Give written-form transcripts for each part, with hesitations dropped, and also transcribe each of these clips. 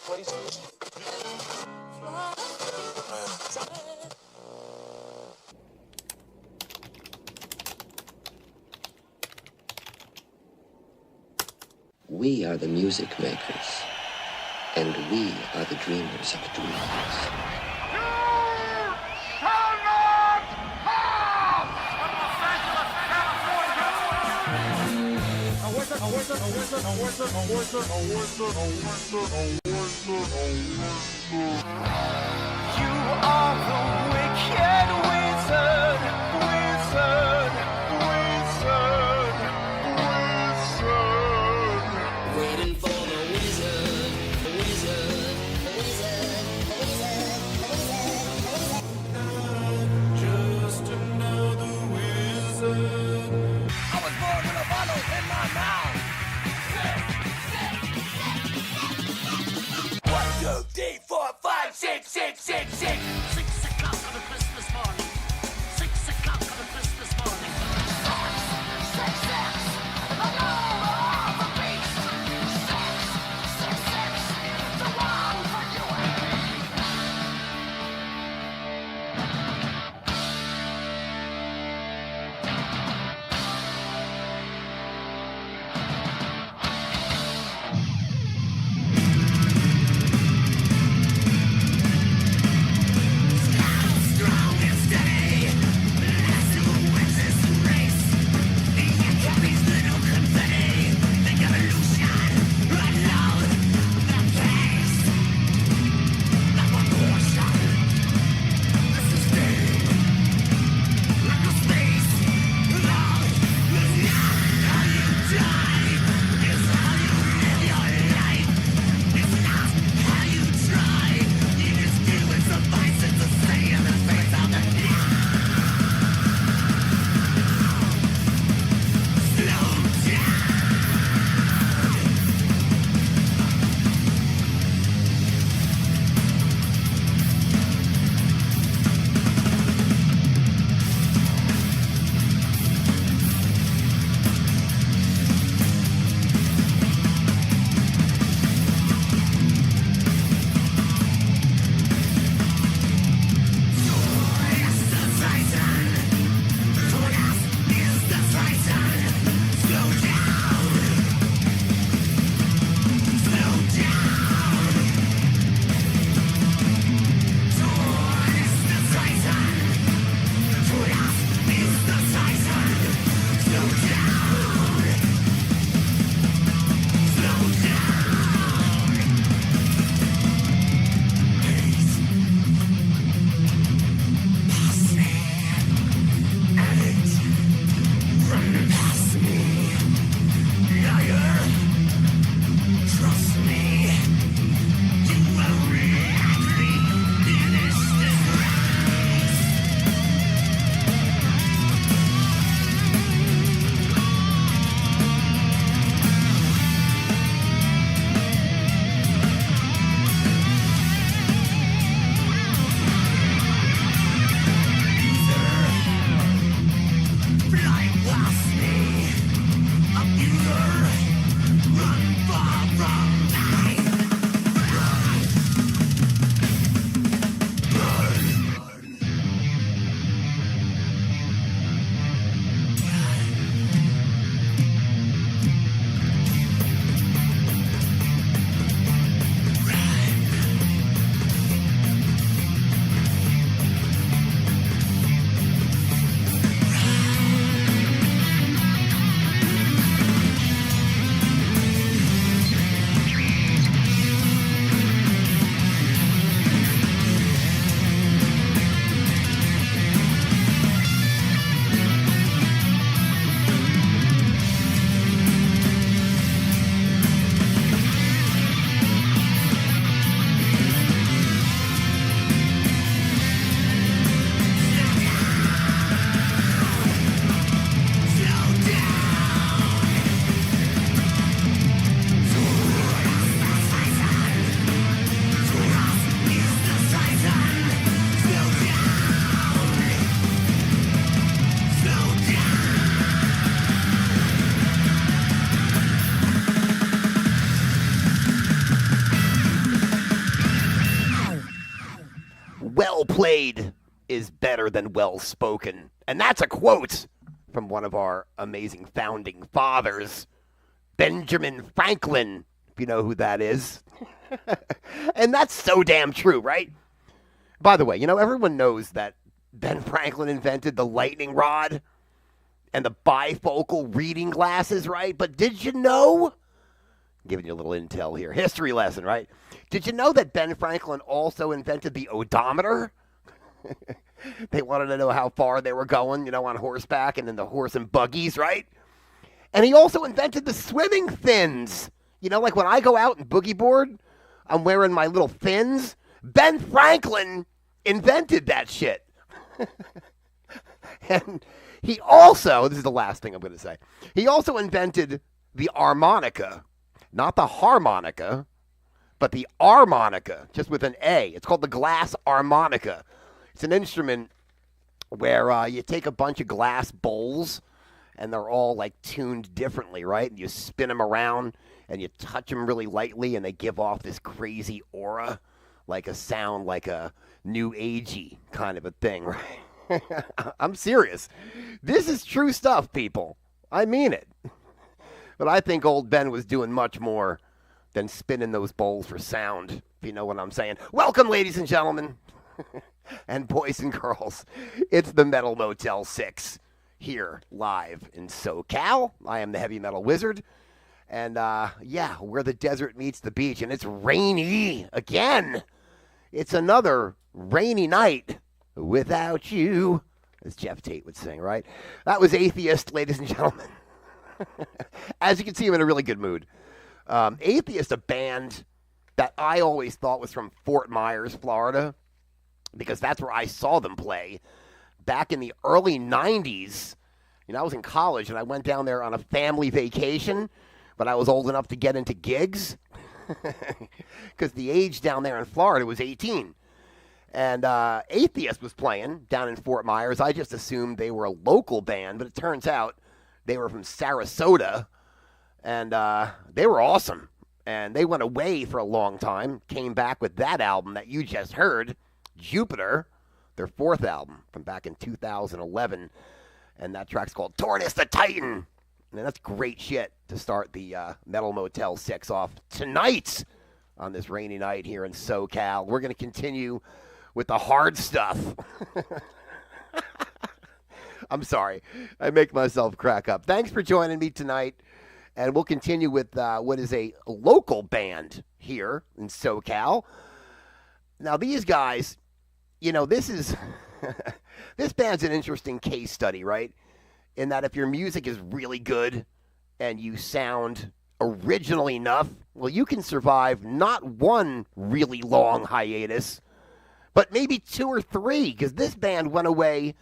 please? We are the music makers, and we are the dreamers of dreams. played is better than well spoken. And that's a quote from one of our amazing founding fathers, Benjamin Franklin, if you know who that is. And that's so damn true, right? By the way, everyone knows that Ben Franklin invented the lightning rod and the bifocal reading glasses, right? But did you know? I'm giving you a little intel here. History lesson, right? Did you know that Ben Franklin also invented the odometer? They wanted to know how far they were going, on horseback and in the horse and buggies, right? And he also invented the swimming fins. Like when I go out and boogie board, I'm wearing my little fins. Ben Franklin invented that shit. And he also, this is the last thing I'm going to say, he also invented the harmonica. Not the harmonica, but the harmonica, just with an A. It's called the glass harmonica. It's an instrument where you take a bunch of glass bowls, and they're all, like, tuned differently, right? And you spin them around, and you touch them really lightly, and they give off this crazy aura, like a sound, like a new agey kind of a thing, right? I'm serious. This is true stuff, people. I mean it. But I think old Ben was doing much more than spinning those bowls for sound, if you know what I'm saying. Welcome, ladies and gentlemen, and boys and girls. It's the Metal Motel 6 here live in SoCal. I am the Heavy Metal Wizard. And, where the desert meets the beach. And it's rainy again. It's another rainy night without you, as Jeff Tate would sing, right? That was Atheist, ladies and gentlemen. As you can see, I'm in a really good mood. Atheist, a band that I always thought was from Fort Myers, Florida, because that's where I saw them play back in the early 90s. I was in college, and I went down there on a family vacation, but I was old enough to get into gigs because the age down there in Florida was 18. And Atheist was playing down in Fort Myers. I just assumed they were a local band, but it turns out they were from Sarasota, and they were awesome. And they went away for a long time, came back with that album that you just heard, Jupiter, their fourth album from back in 2011. And that track's called Tortoise the Titan. And that's great shit to start the Metal Motel 6 off tonight on this rainy night here in SoCal. We're going to continue with the hard stuff. I'm sorry. I make myself crack up. Thanks for joining me tonight. And we'll continue with what is a local band here in SoCal. Now, these guys, this is... this band's an interesting case study, right? In that if your music is really good and you sound original enough, well, you can survive not one really long hiatus, but maybe 2 or 3, because this band went away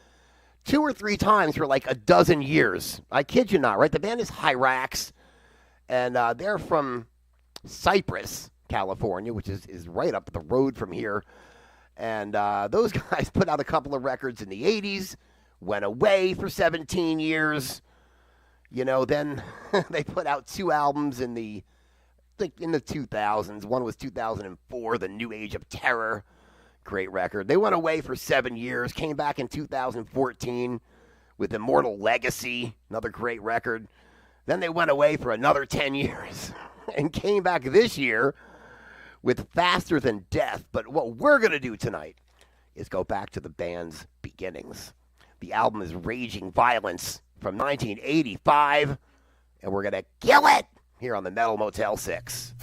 2 or 3 times for like a dozen years. I kid you not, right? The band is Hyrax, and they're from Cypress, California, which is right up the road from here. And those guys put out a couple of records in the 80s, went away for 17 years. Then they put out 2 albums in the 2000s. One was 2004, The New Age of Terror. Great record. They went away for 7 years, came back in 2014 with Immortal Legacy, another great record. Then they went away for another 10 years and came back this year with Faster Than Death. But what we're going to do tonight is go back to the band's beginnings. The album is Raging Violence from 1985, and we're going to kill it here on the Metal Motel 6.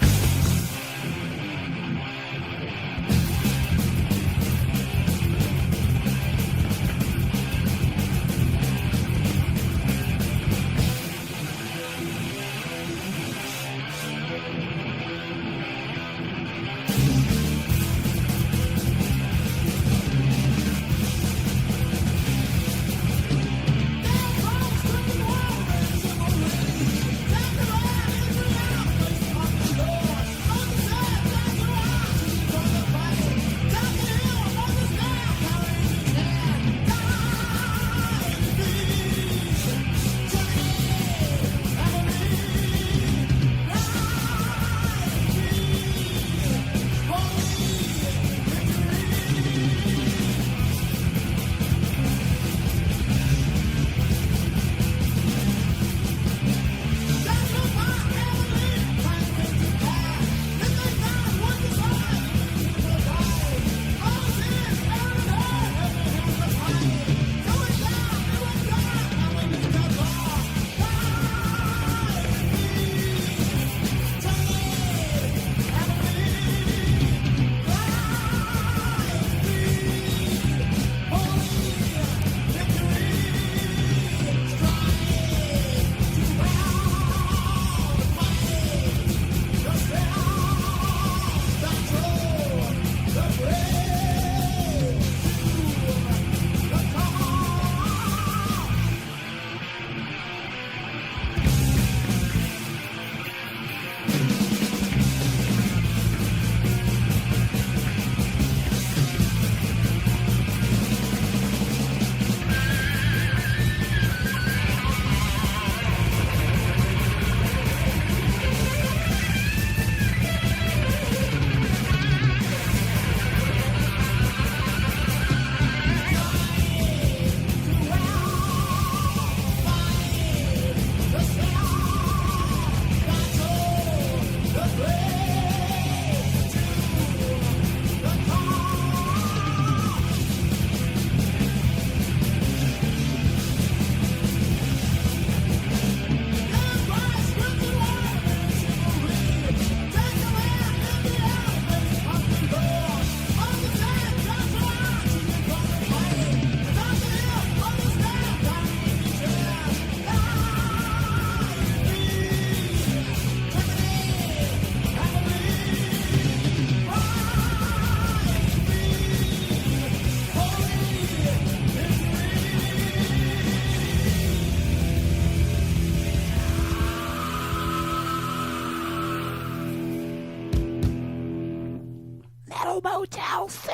to Motel 6.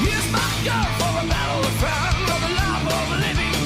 Use my gun for a battle of fun, for the love of living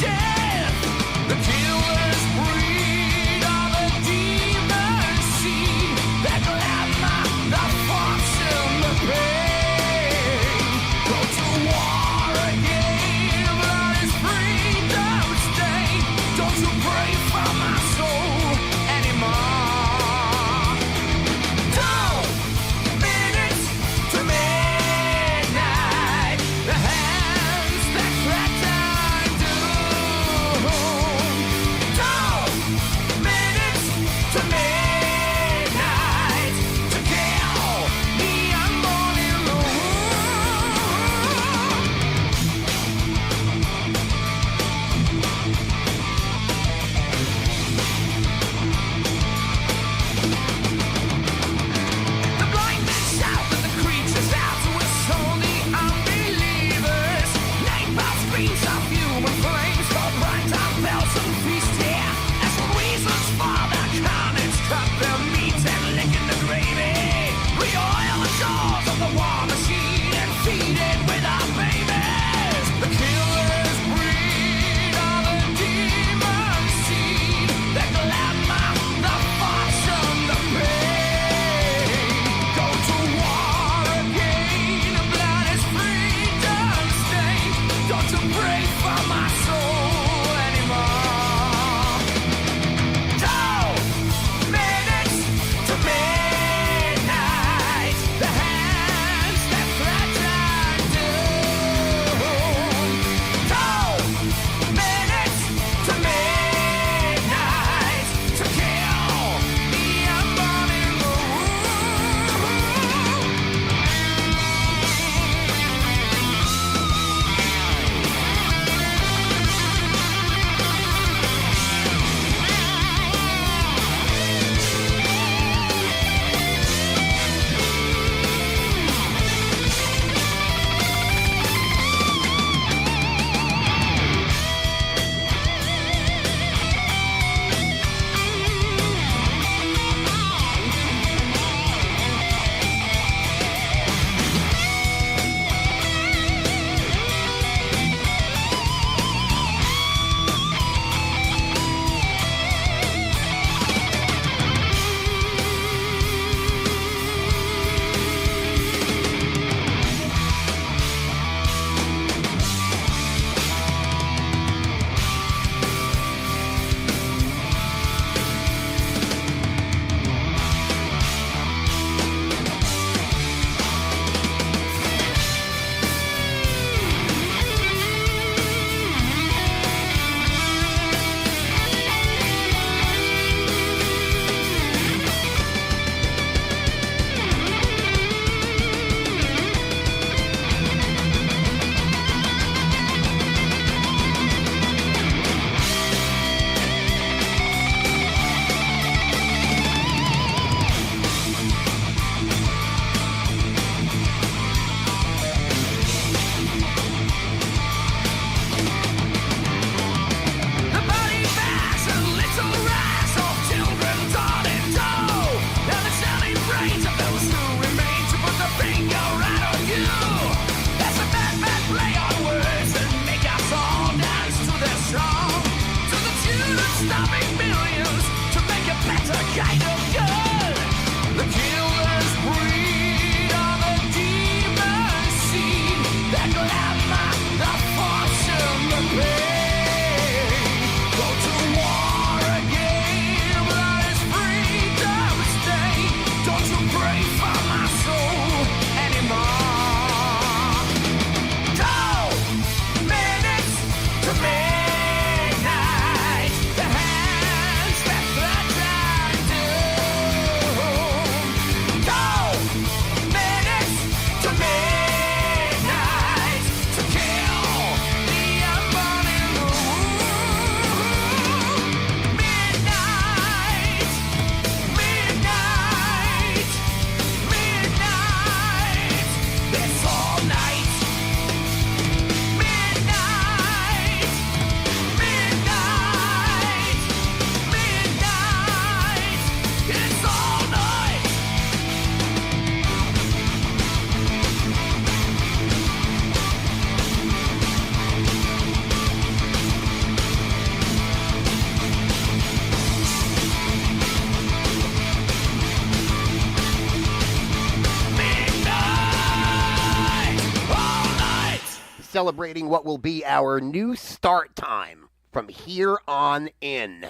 celebrating what will be our new start time from here on in.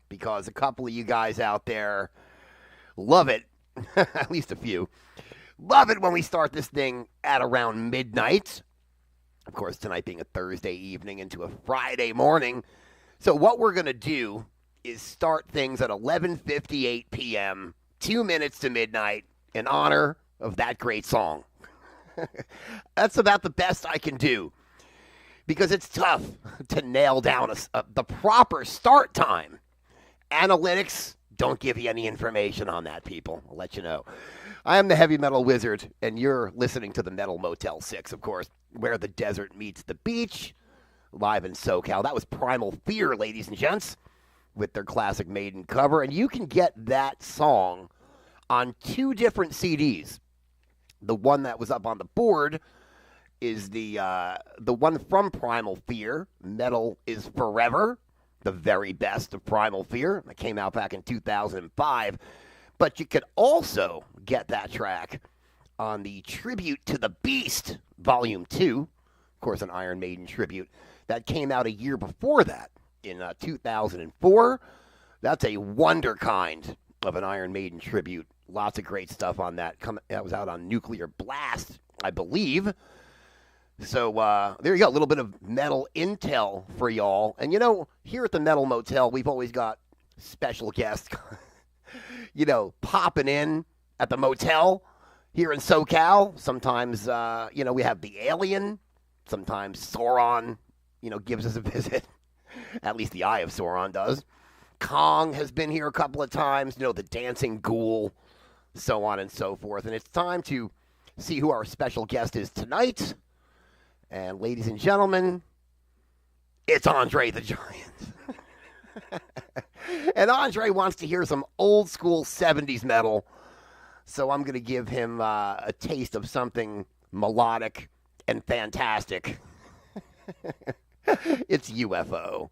Because a couple of you guys out there love it, at least a few, love it when we start this thing at around midnight. Of course, tonight being a Thursday evening into a Friday morning. So what we're going to do is start things at 11:58 p.m., 2 minutes to midnight, in honor of that great song. That's about the best I can do because it's tough to nail down the proper start time. Analytics don't give you any information on that, people. I'll let you know. I am the Heavy Metal Wizard, and you're listening to the Metal Motel 6, of course, where the desert meets the beach, live in SoCal. That was Primal Fear, ladies and gents, with their classic Maiden cover. And you can get that song on 2 different CDs. The one that was up on the board is the one from Primal Fear, Metal is Forever, the very best of Primal Fear. That came out back in 2005. But you could also get that track on the Tribute to the Beast, Volume 2. Of course, an Iron Maiden tribute. That came out a year before that, in 2004. That's a wonder-kind of an Iron Maiden tribute. Lots of great stuff on that. That was out on Nuclear Blast, I believe. So there you go, a little bit of metal intel for y'all. And, here at the Metal Motel, we've always got special guests, popping in at the motel here in SoCal. Sometimes, we have the Alien. Sometimes Sauron, gives us a visit. At least the Eye of Sauron does. Kong has been here a couple of times. The Dancing Ghoul, so on and so forth. And it's time to see who our special guest is tonight. And ladies and gentlemen, it's Andre the Giant. And Andre wants to hear some old school 70s metal. So I'm going to give him a taste of something melodic and fantastic. It's UFO.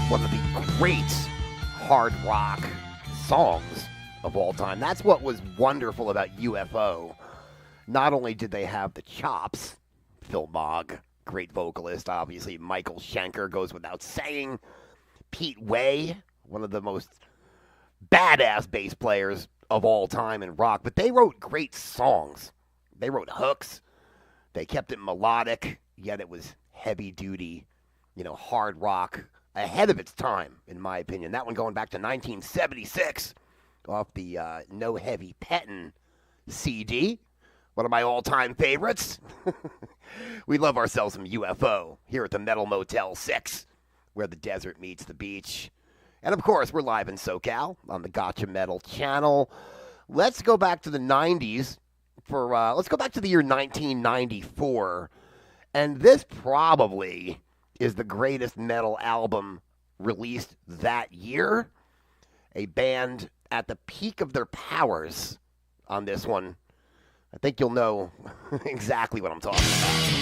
one of the great hard rock songs of all time. That's what was wonderful about UFO. Not only did they have the chops, Phil Mogg, great vocalist, obviously Michael Schenker goes without saying, Pete Way, one of the most badass bass players of all time in rock, but they wrote great songs. They wrote hooks. They kept it melodic, yet it was heavy duty, hard rock, ahead of its time, in my opinion. That one going back to 1976 off the No Heavy Pettin' CD. One of my all-time favorites. We love ourselves some UFO here at the Metal Motel 6, where the desert meets the beach. And, of course, we're live in SoCal on the Gotcha Metal channel. Let's go back to the 90s. Let's go back to the year 1994. And this probably is the greatest metal album released that year. A band at the peak of their powers on this one. I think you'll know exactly what I'm talking about.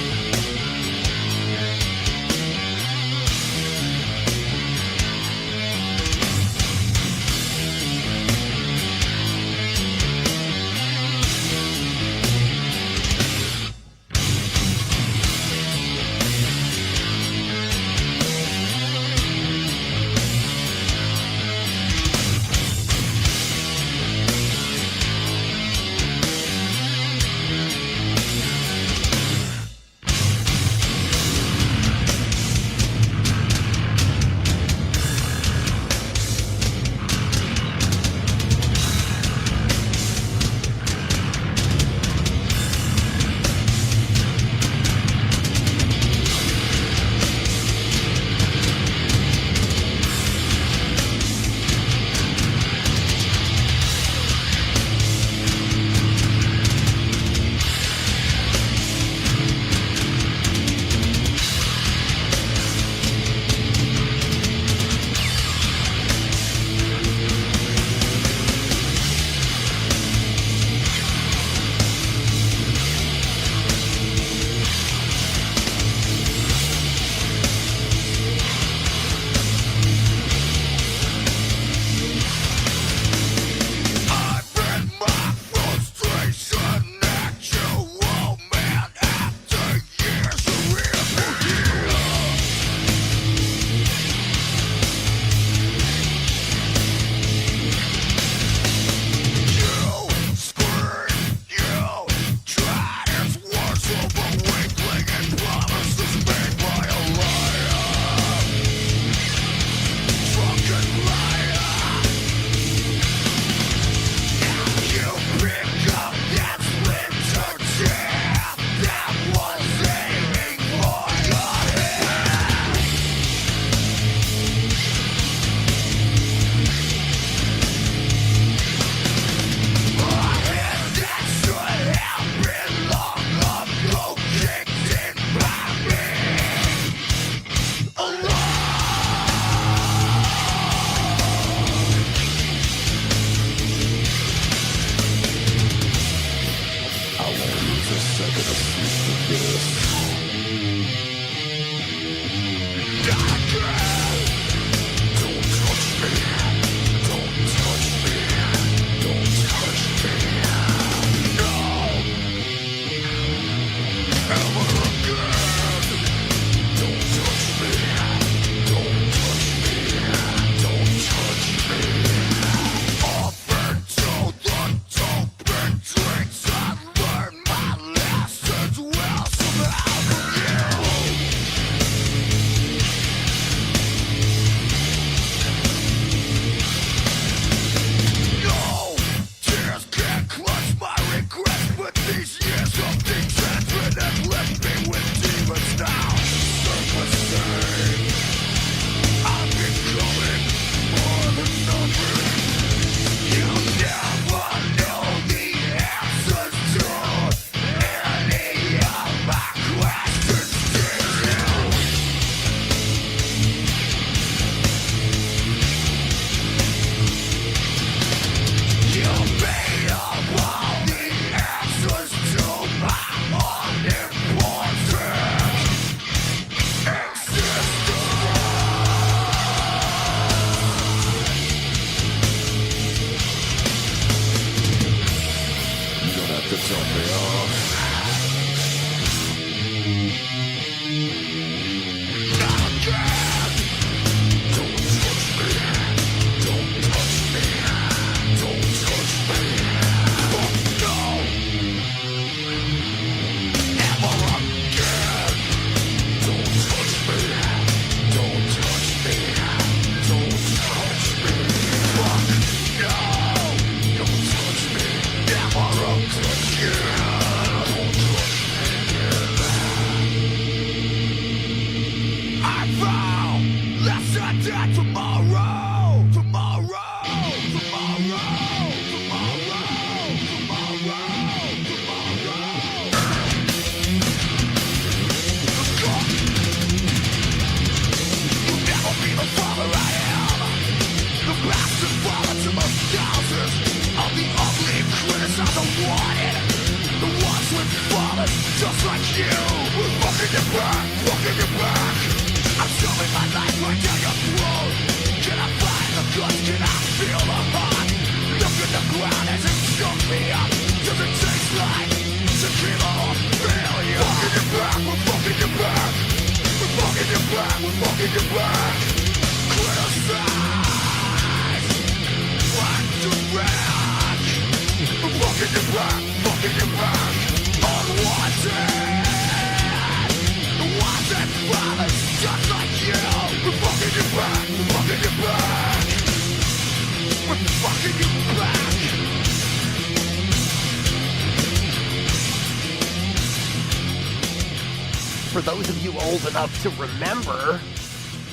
For those of you old enough to remember,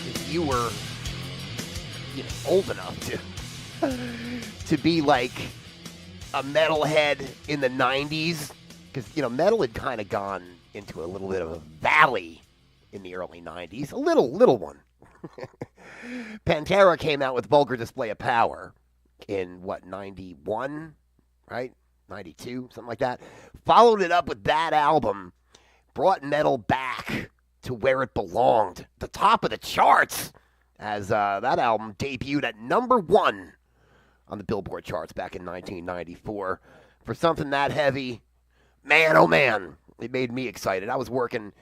if you were old enough to be like a metalhead in the 90s, because, metal had kind of gone into a little bit of a valley in the early 90s, a little one. Pantera came out with Vulgar Display of Power in, 91, right? 92, something like that. Followed it up with that album, brought metal back to where it belonged, the top of the charts, as that album debuted at number 1 on the Billboard charts back in 1994. For something that heavy, man, oh man, it made me excited. I was working,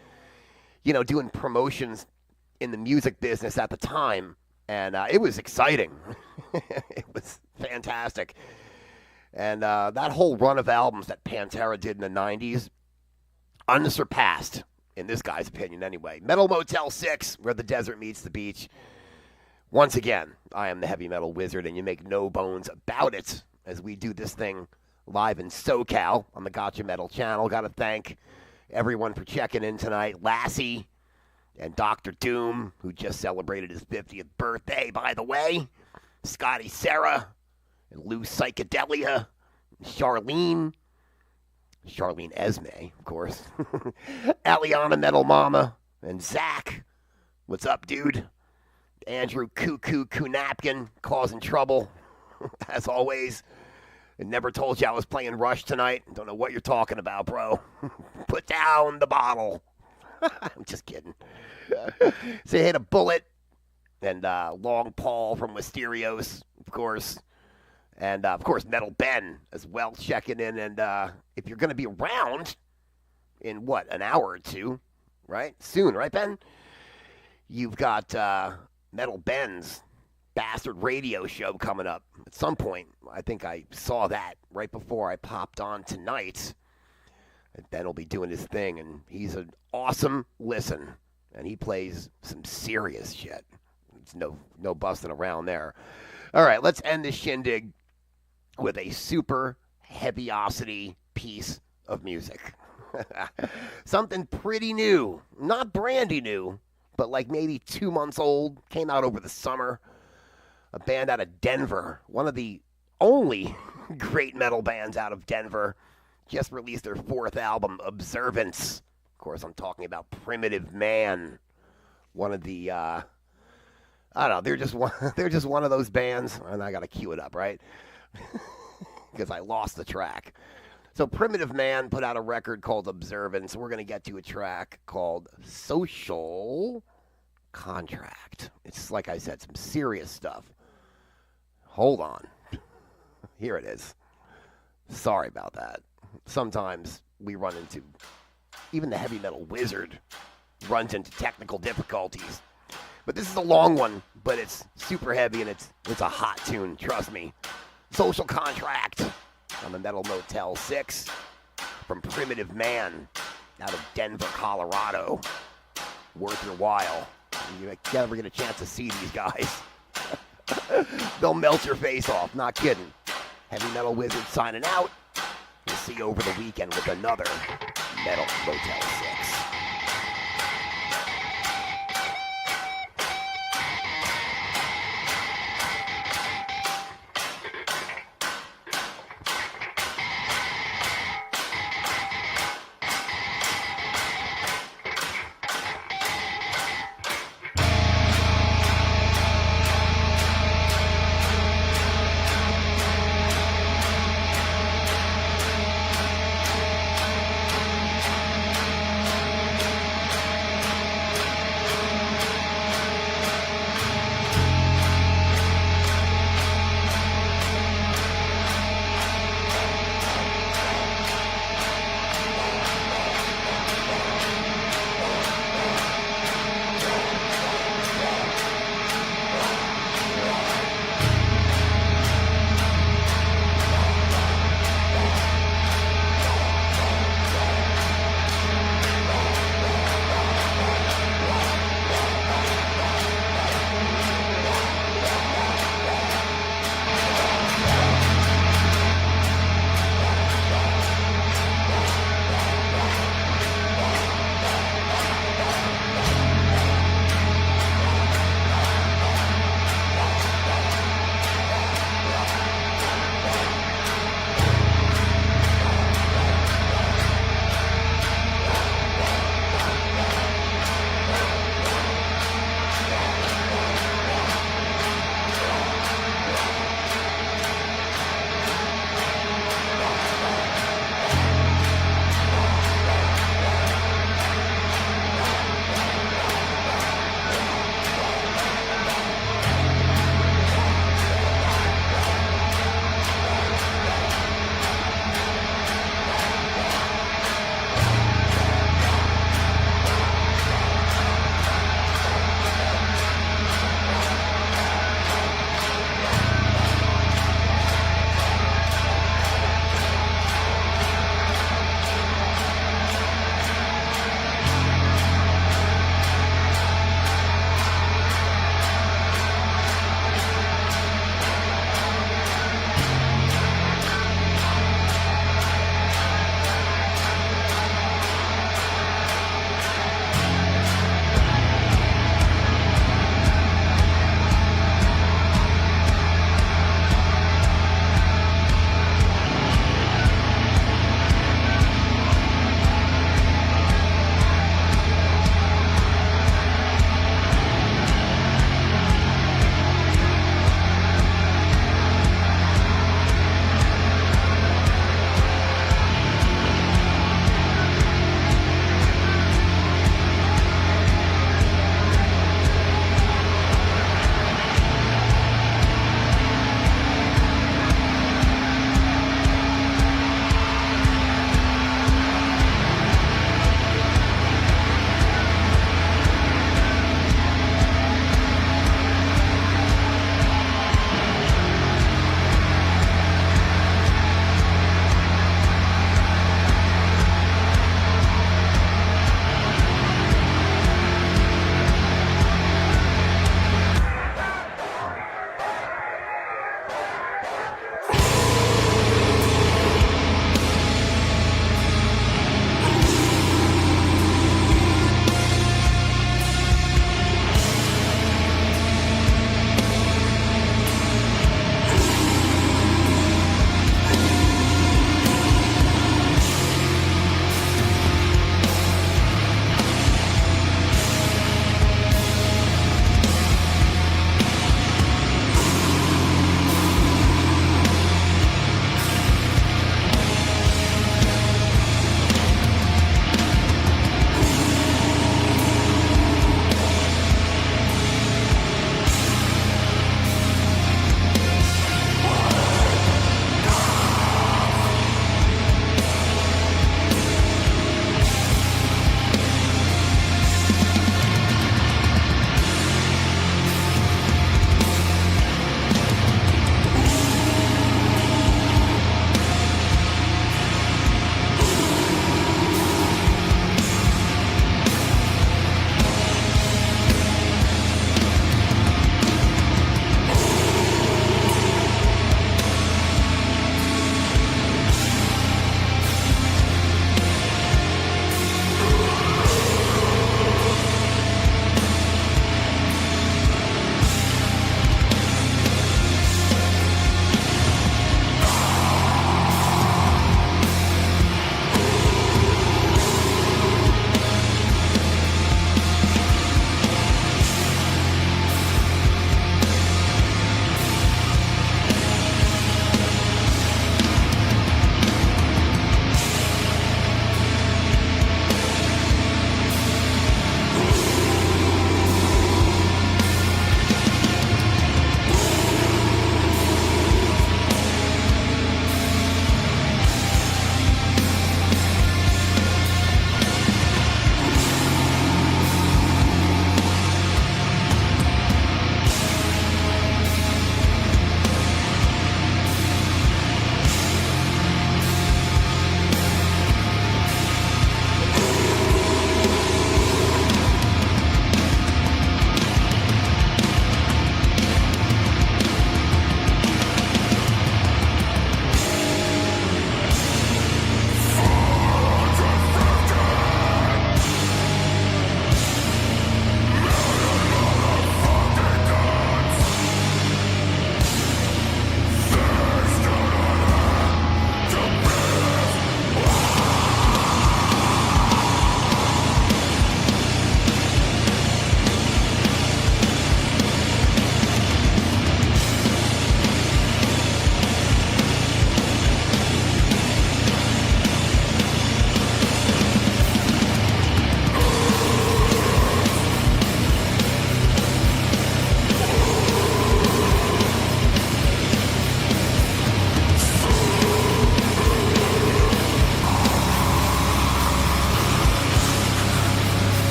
doing promotions in the music business at the time, and it was exciting. It was fantastic. And that whole run of albums that Pantera did in the 90s, unsurpassed, in this guy's opinion anyway. Metal Motel 6, where the desert meets the beach. Once again, I am the heavy metal wizard, and you make no bones about it as we do this thing live in SoCal on the Gotcha Metal channel. Got to thank everyone for checking in tonight. Lassie and Dr. Doom, who just celebrated his 50th birthday, by the way. Scotty Sarah and Lou Psychedelia. Charlene Esme, of course. Aliana Metal Mama and Zach. What's up, dude? Andrew Cuckoo Kunapkin causing trouble, as always. I never told you I was playing Rush tonight. Don't know what you're talking about, bro. Put down the bottle. I'm just kidding. Say hey to Bullet and Long Paul from Mysterios, of course. And, of course, Metal Ben as well checking in. And if you're going to be around in, an hour or two, right? Soon, right, Ben? You've got Metal Ben's Bastard Radio show coming up at some point. I think I saw that right before I popped on tonight. And Ben will be doing his thing, and he's an awesome listen. And he plays some serious shit. It's no busting around there. All right, let's end this shindig with a super heaviosity piece of music. Something pretty new. Not brandy new, but like maybe 2 months old. Came out over the summer. A band out of Denver. One of the only great metal bands out of Denver. Just released their 4th album, Observance. Of course, I'm talking about Primitive Man. One of the, I don't know, they're just one of those bands. And I got to cue it up, right? Because I lost the track. So Primitive Man put out a record called Observance. We're going to get to a track called Social Contract. It's, like I said, some serious stuff. Hold on. Here it is. Sorry about that. Sometimes we run into, even the heavy metal wizard runs into technical difficulties. But this is a long one, but it's super heavy and it's a hot tune, trust me. Social Contract on the Metal Motel 6 from Primitive Man out of Denver, Colorado. Worth your while. You never get a chance to see these guys. They'll melt your face off, not kidding. Heavy Metal Wizard signing out. We'll see you over the weekend with another Metal Motel 6.